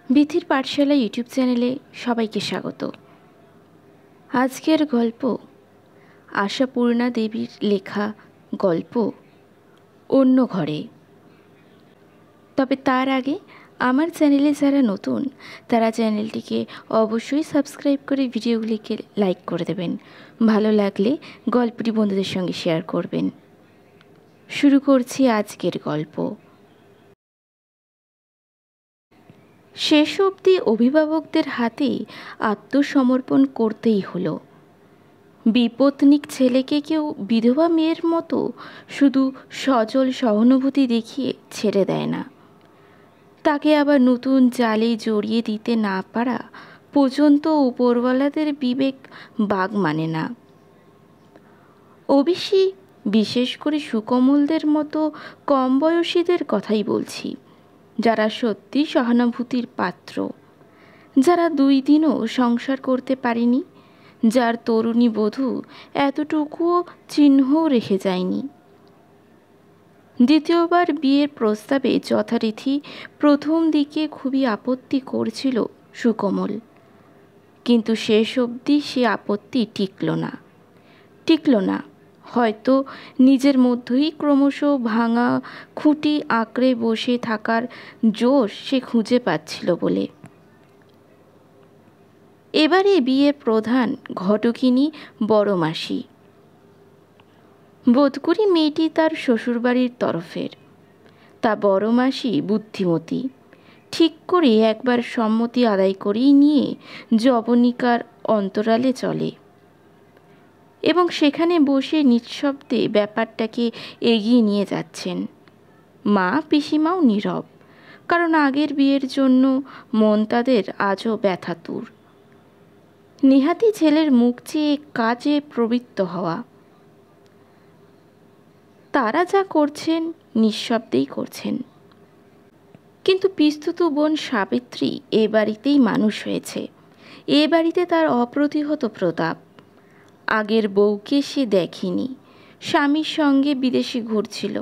বিথির পাঠশালা YouTube চ্যানেলে সবাইকে স্বাগত। আজকের গল্প আশাপূর্ণা দেবীর লেখা গল্প অন্য ঘরে। তবে তার আগে আমার চ্যানেলে যারা নতুন তারা চ্যানেলটিকে অবশ্যই সাবস্ক্রাইব করে ভিডিওগুলিকে লাইক করে দেবেন। ভালো লাগলে গল্পটি বন্ধুদের সঙ্গে শেয়ার করবেন। শুরু করছি আজকের গল্প। শেষ অবধি অভিভাবকদের হাতেই আত্মসমর্পণ করতেই হলো। বিপত্নিক ছেলেকে কেউ বিধবা মেয়ের মতো শুধু সজল সহানুভূতি দেখিয়ে ছেড়ে দেয় না। তাকে আবার নতুন জালে জড়িয়ে দিতে না পারা পর্যন্ত উপরওয়ালাদের বিবেক বাগ মানে না। অবশ্যই বিশেষ করে সুকমলদের মতো কম বয়সীদের কথাই বলছি, যারা সত্যি সহানুভূতির পাত্র, যারা 2 দিনও সংসার করতে পারেনি, যার তরুণী বধূ এতটুকুও চিহ্নও রেখে যায়নি। দ্বিতীয়বার বিয়ের প্রস্তাবে যথারীতি প্রথম দিকে খুবই আপত্তি করছিল সুকমল, কিন্তু শেষ অবধি সে আপত্তি টিকল না। হয়তো নিজের মধ্যেই ক্রমশ ভাঙা খুঁটি আঁকড়ে বসে থাকার জোশ সে খুঁজে পাচ্ছিল বলে। এবারে বিয়ের প্রধান ঘটকিনী বড় মাসি। বোধ করি মেয়েটি তার শ্বশুরবাড়ির তরফের। তা বড় মাসি বুদ্ধিমতী, ঠিক করে একবার সম্মতি আদায় করেই নিয়ে যবনিকার অন্তরালে চলে এবং সেখানে বসে নিঃশব্দে ব্যাপারটাকে এগিয়ে নিয়ে যাচ্ছেন। মা পিসিমাও নীরব, কারণ আগের বিয়ের জন্য মন তাদের আজও ব্যথাতুর। নেহাতি ছেলের মুখ চেয়ে কাজে প্রবৃত্ত হওয়া। তারা যা করছেন নিঃশব্দেই করছেন। কিন্তু পিস্তুত বোন সাবিত্রী এ বাড়িতেই মানুষ হয়েছে। এ বাড়িতে তার অপ্রতিহত প্রতাপ। আগের বউকে সে দেখেনি, স্বামীর সঙ্গে বিদেশে ঘুরছিল,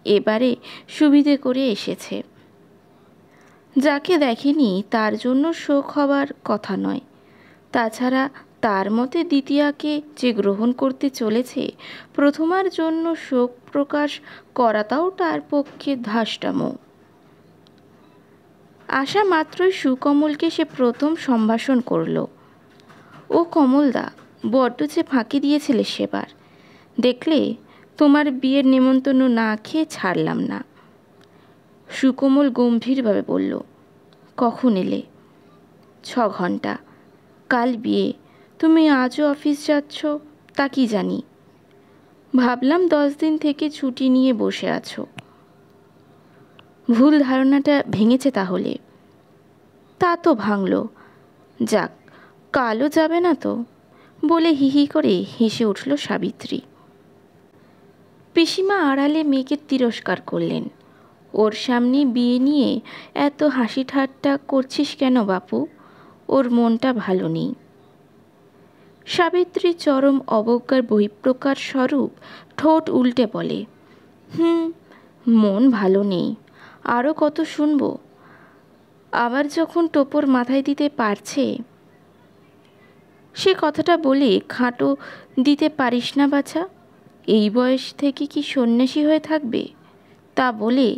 এবারে সুবিধে করে এসেছে। যাকে দেখেনি তার জন্য শোক হবার কথা নয়। তাছাড়া তার মতে দ্বিতীয়াকে যে গ্রহণ করতে চলেছে, প্রথমার জন্য শোক প্রকাশ করাটাও তার পক্ষে ধাষ্টামো। আসা মাত্রই সুকমলকে সে প্রথম সম্ভাষণ করল। ও কমলদা, বড্ড যে ফাঁকি দিয়েছিলে সেবার, দেখলে তোমার বিয়ের নেমন্তন্ন না খেয়ে ছাড়লাম না। সুকমল গম্ভীরভাবে বলল, কখন এলে? 6 ঘন্টা। কাল বিয়ে, তুমি আজও অফিস যাচ্ছ, তা কি জানি। ভাবলাম 10 দিন থেকে ছুটি নিয়ে বসে আছো। ভুল ধারণাটা ভেঙেছে তাহলে। তা তো ভাঙল। যাক, কালও যাবে না তো, বলে হিহি করে হেসে উঠল সাবিত্রী। পিসিমা আড়ালে মেয়েকে তিরস্কার করলেন। ওর সামনে বিয়ে নিয়ে এত হাসি ঠাট্টা করছিস কেন বাপু? ওর মনটা ভালো নেই। সাবিত্রী চরম অবজ্ঞার বহিঃপ্রকার স্বরূপ ঠোঁট উল্টে বলে, মন ভালো নেই, আরও কত শুনব। আবার যখন টোপর মাথায় দিতে পারছে। সে কথাটা বলে খাটো দিতে পারিস না বাছা? এই বয়স থেকে কি সন্ন্যাসী হয়ে থাকবে? তা বলে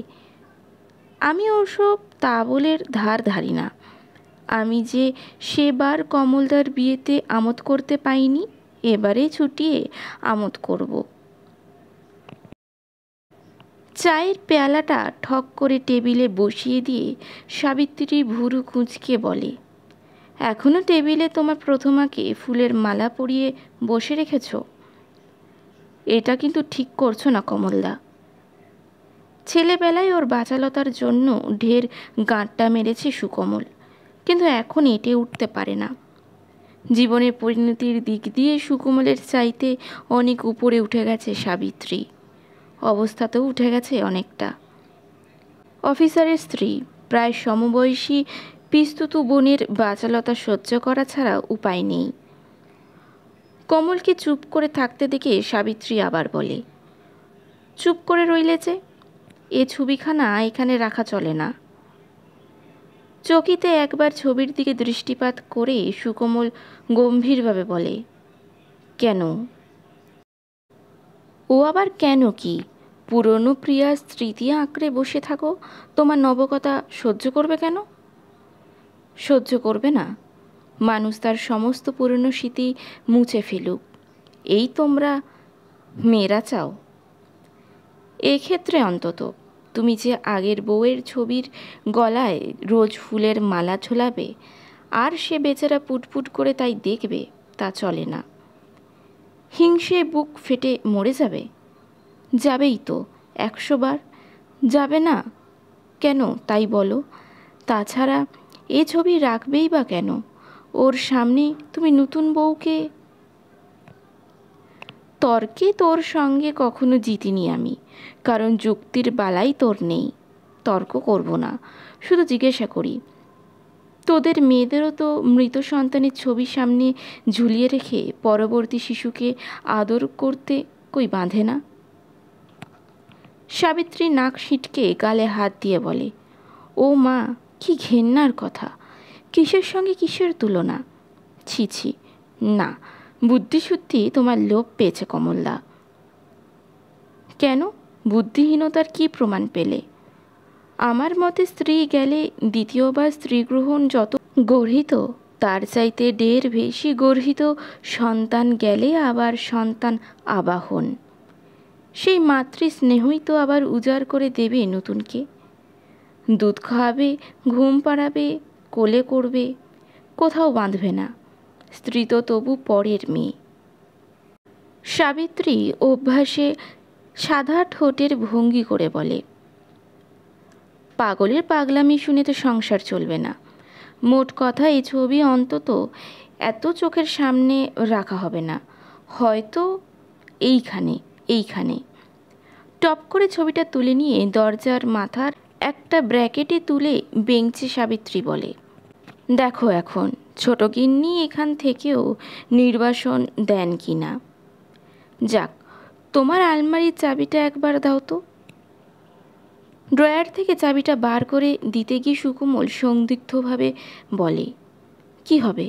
আমি ওসব তা বলের ধার ধারি না। আমি যে সেবার কমলদার বিয়েতে আমোদ করতে পাইনি, এবারে ছুটিয়ে আমোদ করব। চায়ের পেয়ালাটা ঠক করে টেবিলে বসিয়ে দিয়ে সাবিত্রী ভুরু কুঁচকে বলে, এখনো টেবিলে তোমার প্রথমাকে ফুলের মালা পরিয়ে বসে রেখেছ? এটা কিন্তু ঠিক করছো না কমলদা। ছেলেবেলায় ওর বাচালতার জন্য ঢের গাঁটটা মেরেছে সুকমল, কিন্তু এখন এঁটে উঠতে পারে না। জীবনের পরিণতির দিক দিয়ে সুকমলের চাইতে অনেক উপরে উঠে গেছে সাবিত্রী, অবস্থাতেও উঠে গেছে অনেকটা। অফিসারের স্ত্রী, প্রায় সমবয়সী পিস্তুত বোনের বাচালতা সহ্য করা ছাড়া উপায় নেই। কমলকে চুপ করে থাকতে দেখে সাবিত্রী আবার বলে, চুপ করে রইলে যে? এ ছবিখানা এখানে রাখা চলে না। চকিতে একবার ছবির দিকে দৃষ্টিপাত করে সুকোমল গম্ভীরভাবে বলে, কেন? ও আবার কেন কি? পুরনো প্রিয়ার স্মৃতি আঁকড়ে বসে থাকো, তোমার নবকথা সহ্য করবে কেন? সহ্য করবে না? মানুষ তার সমস্ত পুরনো স্মৃতি মুছে ফেলুক, এই তোমরা মেয়েরা চাও? এক্ষেত্রে অন্তত তুমি যে আগের বউয়ের ছবির গলায় রোজ ফুলের মালা ঝোলাবে আর সে বেচারা পুটপুট করে তাই দেখবে, তা চলে না। হিংসে বুক ফেটে মরে যাবে? যাবেই তো, 100 বার। যাবে না কেন তাই বলো? তাছাড়া এ ছবি রাখবেই বা কেন? ওর সামনে তুমি নতুন বউকে। তর্কে তোর সঙ্গে কখনো জিতিনি আমি, কারণ যুক্তির বালাই তোর নেই। তর্ক করব না, শুধু জিজ্ঞাসা করি, তোদের মেয়েদেরও তো মৃত সন্তানের ছবি সামনে ঝুলিয়ে রেখে পরবর্তী শিশুকে আদর করতে কই বাঁধে না? সাবিত্রী নাক সিটকে গালে হাত দিয়ে বলে, ও মা, কি ঘেন্নার কথা! কিসের সঙ্গে কিসের তুলনা! ছি ছি, না, বুদ্ধিশুদ্ধি তোমার লোপ পেয়েছে কমলদা। কেন? বুদ্ধিহীনতার কি প্রমাণ পেলে? আমার মতে স্ত্রী গেলে দ্বিতীয়বার স্ত্রী গ্রহণ যত গর্হিত, তার চাইতে ঢের বেশি গর্হিত সন্তান গেলে আবার সন্তান আবাহন। সেই মাতৃস্নেহই তো আবার উজাড় করে দেবে নতুনকে। দুধ খাওয়াবে, ঘুম পাড়াবে, কোলে করবে, কোথাও বাঁধবে না। স্ত্রী তো তবু পরের মেয়ে। সাবিত্রী অভ্যাসে সাদা ঠোঁটের ভঙ্গি করে বলে, পাগলের পাগলামি শুনে তো সংসার চলবে না। মোট কথা, এই ছবি অন্তত এত চোখের সামনে রাখা হবে না, হয়তো এইখানে এইখানে। টপ করে ছবিটা তুলে নিয়ে দরজার মাথার একটা ব্র্যাকেটে তুলে বেঞ্চে সাবিত্রী বলে, দেখো এখন ছোট গিন্নি এখান থেকেও নির্বাসন দেন কি না। যাক, তোমার আলমারির চাবিটা একবার দাও তো। ড্রয়ার থেকে চাবিটা বার করে দিতে গিয়ে সুকোমল সন্দিগ্ধভাবে বলে, কি হবে?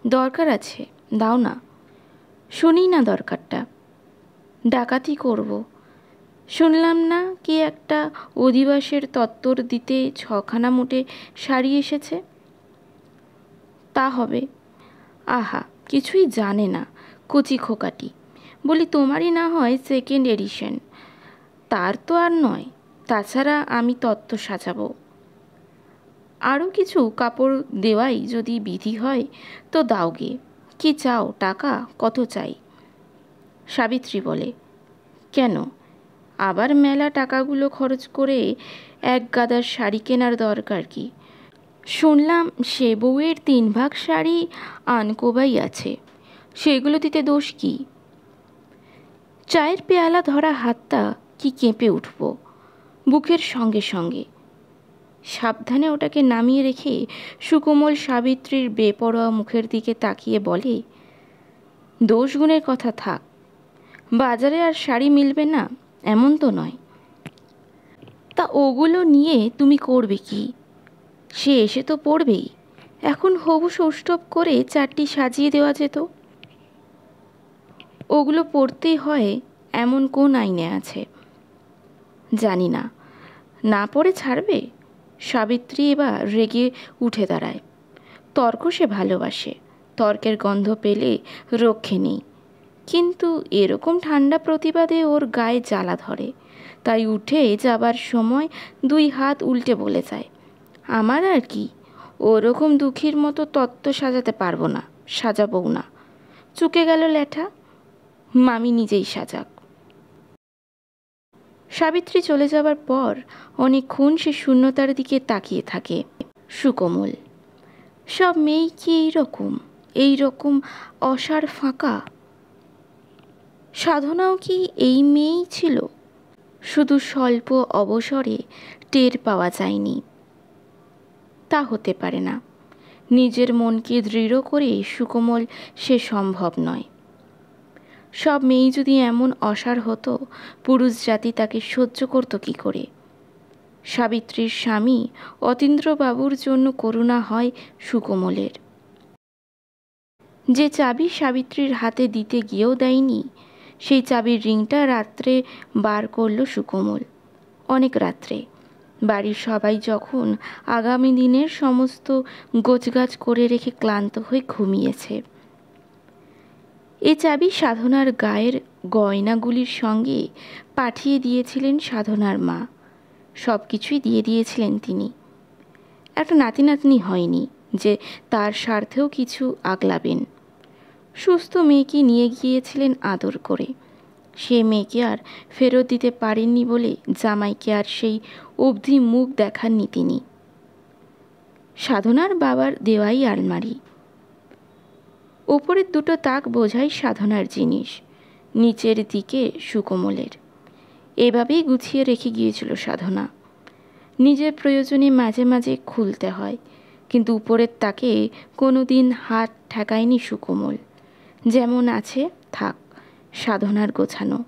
দরকার আছে, দাও না। শুনি না দরকারটা। ডাকাতি করব। শুনলাম না কি একটা অধিবাসের তত্ত্বর দিতে 6খানা মোটে শাড়ি এসেছে? তা হবে। আহা, কিছুই জানে না, কচি খোকাটি। বলি, তোমারই না হয় 2nd এডিশন, তার তো আর নয়। তাছাড়া আমি তত্ত্ব সাজাবো। আরও কিছু কাপড় দেওয়াই যদি বিধি হয় তো দাওগে। কি চাও? টাকা কত চাই? সাবিত্রী বলে, কেন? আবার মেলা টাকাগুলো খরচ করে এক গাদার শাড়ি কেনার দরকার কি? শুনলাম সে বউয়ের 3 ভাগ শাড়ি আনকোবাই আছে, সেগুলো দিতে দোষ কি? চায়ের পেয়ালা ধরা হাতটা কি কেঁপে উঠব বুকের সঙ্গে সঙ্গে। সাবধানে ওটাকে নামিয়ে রেখে সুকোমল সাবিত্রীর বেপরোয়া মুখের দিকে তাকিয়ে বলে, দোষগুণের কথা থাক, বাজারে আর শাড়ি মিলবে না এমন তো নয়। তা ওগুলো নিয়ে তুমি করবে কি? সে এসে তো পড়বেই। এখন হবু সৌষ্ঠব করে 4টি সাজিয়ে দেওয়া যেত। ওগুলো পড়তেই হয় এমন কোন আইনে আছে? জানি না। না পড়ে ছাড়বে? সাবিত্রী এবার রেগে উঠে দাঁড়ায়। তর্ক সে ভালোবাসে, তর্কের গন্ধ পেলে রক্ষে নেই। কিন্তু এরকম ঠান্ডা প্রতিবাদে ওর গায়ে জ্বালা ধরে, তাই উঠে যাবার সময় 2 হাত উল্টে বলে যায়, আমার আর কি, ওরকম দুঃখীর মতো তত্ত্ব সাজাতে পারবো না, সাজাবও না। চুকে গেল ল্যাঠা, মামি নিজেই সাজাক। সাবিত্রী চলে যাবার পর অনেকক্ষণ সে শূন্যতার দিকে তাকিয়ে থাকে। সুকোমল, সব মেয়েই কি এই রকম অসার ফাঁকা? সাধনাও কি এই মেয়েই ছিল? শুধু স্বল্প অবসরে টের পাওয়া যায়নি। তা হতে পারে না। নিজের মনকে দৃঢ় করে সুকোমল সে সম্ভব নয়। সব মেয়ে যদি এমন অসার হতো, পুরুষ জাতি তাকে সহ্য করত কি করে? সাবিত্রীর স্বামী অতীন্দ্রবাবুর জন্য করুণা হয় সুকোমলের। যে চাবি সাবিত্রীর হাতে দিতে গিয়েও দেয়নি, সেই চাবির রিংটা রাত্রে বার করল সুকোমল। অনেক রাত্রে, বাড়ির সবাই যখন আগামী দিনের সমস্ত গোছগাছ করে রেখে ক্লান্ত হয়ে ঘুমিয়েছে। এ চাবি সাধনার গায়ের গয়নাগুলির সঙ্গে পাঠিয়ে দিয়েছিলেন সাধনার মা। সব কিছুই দিয়ে দিয়েছিলেন তিনি। একটা নাতি নাতনি হয়নি যে তার স্বার্থেও কিছু আগলাবেন। সুস্থ মেয়েকে নিয়ে গিয়েছিলেন আদর করে। সে মেয়েকে আর ফেরত দিতে পারেননি বলে জামাইকে আর সেই অবধি মুখ দেখাননি তিনি। সাধনার বাবার দেওয়াই আলমারি। ওপরের দুটো তাক বোঝাই সাধনার জিনিস, নিচের দিকে সুকোমলের। এভাবেই গুছিয়ে রেখে গিয়েছিল সাধনা। নিজের প্রয়োজনে মাঝে মাঝে খুলতে হয়, কিন্তু উপরের তাকে কোনো দিন হাত ঠেকায়নি সুকোমল। যেমন আছে থাক, সাধনার গোছানো।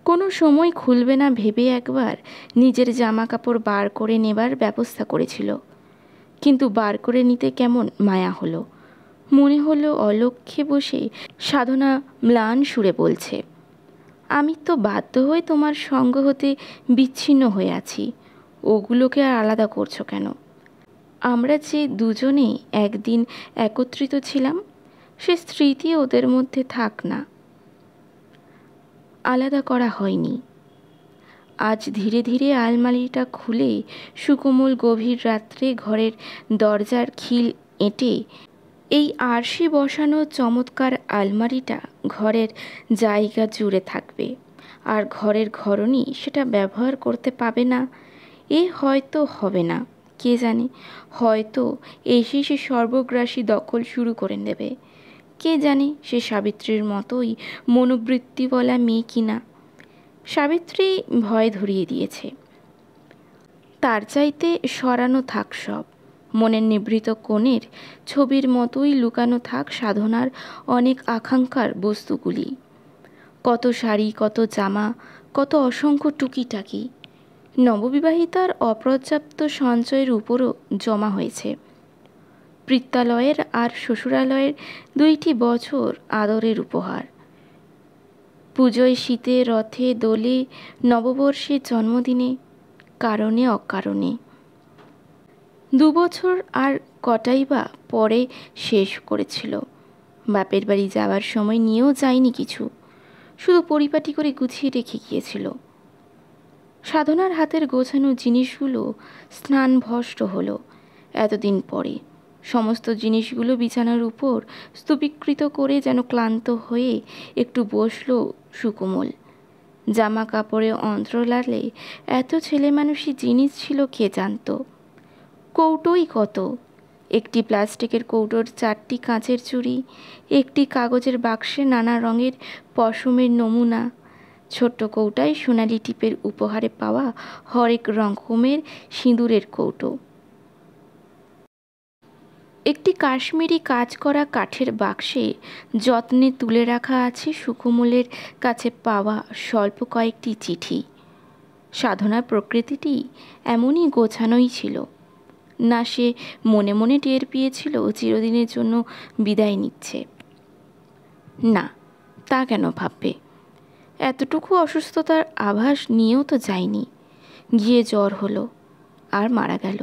কোনো সময় খুলবে না ভেবে একবার নিজের জামা কাপড় বার করে নেবার ব্যবস্থা করেছিল, কিন্তু বার করে নিতে কেমন মায়া হলো। মনে হলো অলক্ষ্যে বসে সাধনা ম্লান সুরে বলছে, আমি তো বাধ্য হয়ে তোমার সঙ্গ হতে বিচ্ছিন্ন হয়ে আছি, ওগুলোকে আর আলাদা করছো কেন? আমরা যে দুজনে একদিন একত্রিত ছিলাম, সে স্মৃতি ওদের মধ্যে থাক না। আলাদা করা হয়নি। আজ ধীরে ধীরে আলমারিটা খুলে সুকোমল গভীর রাত্রে ঘরের দরজার খিল এঁটে এই আরশি বসানো চমৎকার আলমারিটা ঘরের জায়গা জুড়ে থাকবে, আর ঘরের ঘরণী সেটা ব্যবহার করতে পাবে না। এ হয়তো হবে না, কে জানে, হয়তো এসে সে সর্বগ্রাসী দখল শুরু করে দেবে। কে জানে সে সাবিত্রীর মতোই মনোবৃত্তিওয়ালা মেয়ে কিনা। সাবিত্রী ভয় ধরিয়ে দিয়েছে। তার চাইতে সরানো থাক সব। মনের নিভৃত কোণের ছবির মতোই লুকানো থাক সাধনার অনেক আকাঙ্ক্ষার বস্তুগুলি। কত শাড়ি, কত জামা, কত অসংখ্য টুকিটাকি নববিবাহিতার অপর্যাপ্ত সঞ্চয়ের উপরও জমা হয়েছে। পিত্রালয়ের আর শ্বশুরালয়ের 2টি বছর আদরের উপহার। পুজোয়, শীতে, রথে, দোলে, নববর্ষে, জন্মদিনে, কারণে অকারণে। 2 বছর আর কটাই বা পরে শেষ করেছিল। বাপের বাড়ি যাওয়ার সময় নিয়েও যায়নি কিছু, শুধু পরিপাটি করে গুছিয়ে রেখে গিয়েছিল। সাধনার হাতের গোছানো জিনিসগুলো স্নানভস্ম হলো এতদিন পরে। সমস্ত জিনিসগুলো বিছানার উপর স্তূপীকৃত করে যেন ক্লান্ত হয়ে একটু বসল সুকোমল। জামা কাপড়ে অন্তরালে এত ছেলে মানুষই জিনিস ছিল কে জানত। কৌটোই কত, একটি প্লাস্টিকের কৌটোর 4টি কাঁচের চুড়ি, একটি কাগজের বাক্সে নানা রঙের পশমের নমুনা, ছোট্ট কৌটায় সোনালি টিপের উপহারে পাওয়া হরেক রকমের সিঁদুরের কৌটো। একটি কাশ্মীরি কাজ করা কাঠের বাক্সে যত্নে তুলে রাখা আছে সুকোমলের কাছে পাওয়া স্বল্প কয়েকটি চিঠি। সাধনার প্রকৃতিটি এমনই গোছানোই ছিল না, সে মনে মনে টের পেয়েছিল চিরদিনের জন্য বিদায় নিচ্ছে। না, তা কেন ভাববে? এতটুকু অসুস্থতার আভাস নিয়েও তো যায়নি। গিয়ে জ্বর হলো আর মারা গেল।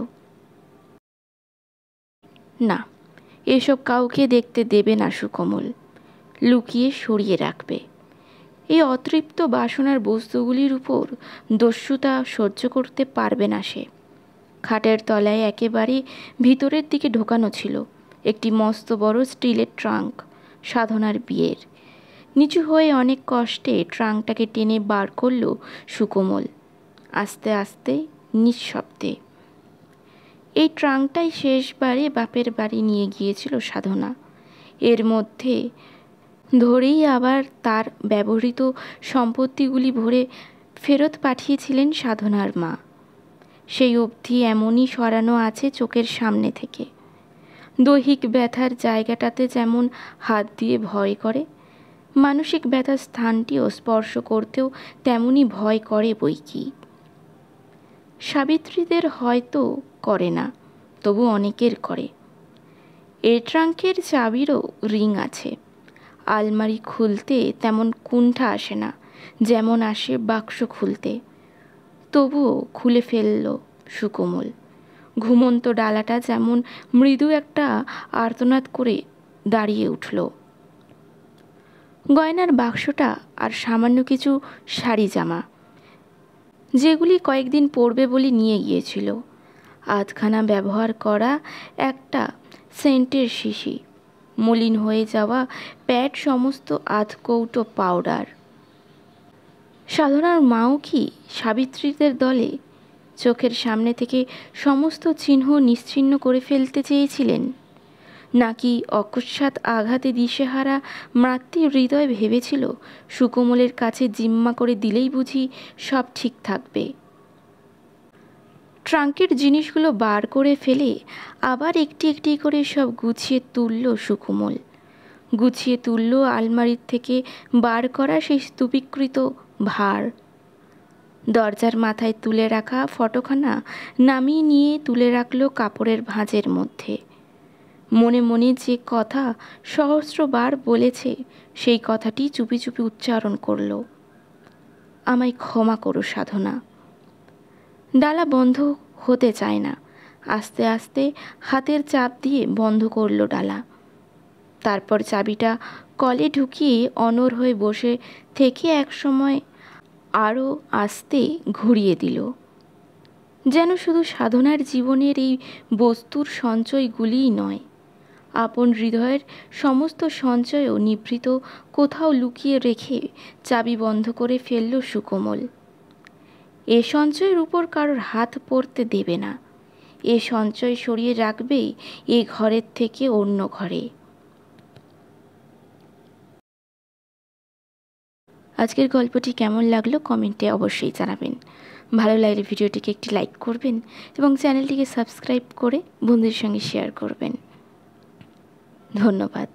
না, এসব কাউকে দেখতে দেবে না সুকোমল, লুকিয়ে সরিয়ে রাখবে। এই অতৃপ্ত বাসনার বস্তুগুলির উপর দস্যুতা সহ্য করতে পারবে না সে। খাটের তলায় একেবারে ভিতরের দিকে ঢোকানো ছিল একটি মস্ত বড় স্টিলের ট্রাঙ্ক, সাধনার বিয়ের। নিচু হয়ে অনেক কষ্টে ট্রাঙ্কটাকে টেনে বার করল সুকোমল, আস্তে আস্তে, নিঃশব্দে। এই ট্রাঙ্কটাই শেষবারে বাপের বাড়ি নিয়ে গিয়েছিল সাধনা। এর মধ্যে ধরেই আবার তার ব্যবহৃত সম্পত্তিগুলি ভরে ফেরত পাঠিয়েছিলেন সাধনার মা। সেই অবধি এমনই সরানো আছে চোখের সামনে থেকে। দৈহিক ব্যথার জায়গাটাতে যেমন হাত দিয়ে ভয় করে, মানসিক ব্যথার স্থানটিও স্পর্শ করতেও তেমনই ভয় করে বৈকি। সাবিত্রীদের হয়তো করে না, তবু অনেকের করে। এর ট্রাঙ্কের চাবিরও রিং আছে। আলমারি খুলতে তেমন কুণ্ঠা আসে না, যেমন আসে বাক্স খুলতে। তবুও খুলে ফেলল সুকোমল। ঘুমন্ত ডালাটা যেমন মৃদু একটা আর্তনাদ করে দাঁড়িয়ে উঠল। গয়নার বাক্সটা আর সামান্য কিছু শাড়ি জামা, যেগুলি কয়েকদিন পরবে বলে নিয়ে গিয়েছিল। আধখানা ব্যবহার করা একটা সেন্টের শিশি, মলিন হয়ে যাওয়া প্যাড, সমস্ত আধকৌটো পাউডার। সাধনার মাও কি সাবিত্রীদের দলে? চোখের সামনে থেকে সমস্ত চিহ্ন নিশ্চিহ্ন করে ফেলতে চেয়েছিলেন, নাকি অকস্মাৎ আঘাতে দিশেহারা মাতৃ হৃদয় ভেবেছিল সুকোমলের কাছে জিম্মা করে দিলেই বুঝি সব ঠিক থাকবে? ট্রাঙ্কের জিনিসগুলো বার করে ফেলে আবার একটি একটি করে সব গুছিয়ে তুলল সুকোমল। গুছিয়ে তুলল আলমারির থেকে বার করা সেই স্তূপীকৃত ভার। দরজার মাথায় তুলে রাখা ফটোখানা নামিয়ে নিয়ে তুলে রাখল কাপড়ের ভাঁজের মধ্যে। মনে মনে যে কথা সহস্রবার বলেছে, সেই কথাটি চুপি চুপি উচ্চারণ করল, আমায় ক্ষমা করো সাধনা। ডালা বন্ধ হতে চায় না। আস্তে আস্তে হাতের চাপ দিয়ে বন্ধ করল ডালা। তারপর চাবিটা কলে ঢুকিয়ে অনড় হয়ে বসে থেকে একসময় আরও আস্তে ঘুরিয়ে দিল, যেন শুধু সাধনার জীবনের এই বস্তুর সঞ্চয়গুলিই নয়, আপন হৃদয়ের সমস্ত সঞ্চয়ও নিভৃত কোথাও লুকিয়ে রেখে চাবি বন্ধ করে ফেলল সুকোমল। এ সঞ্চয়ের উপর কারোর হাত পড়তে দেবে না। এ সঞ্চয় সরিয়ে রাখবেই এ ঘরের থেকে অন্য ঘরে। আজকের গল্পটি কেমন লাগলো কমেন্টে অবশ্যই জানাবেন। ভালো লাগলে ভিডিওটিকে একটি লাইক করবেন এবং চ্যানেলটিকে সাবস্ক্রাইব করে বন্ধুদের সঙ্গে শেয়ার করবেন। ধন্যবাদ।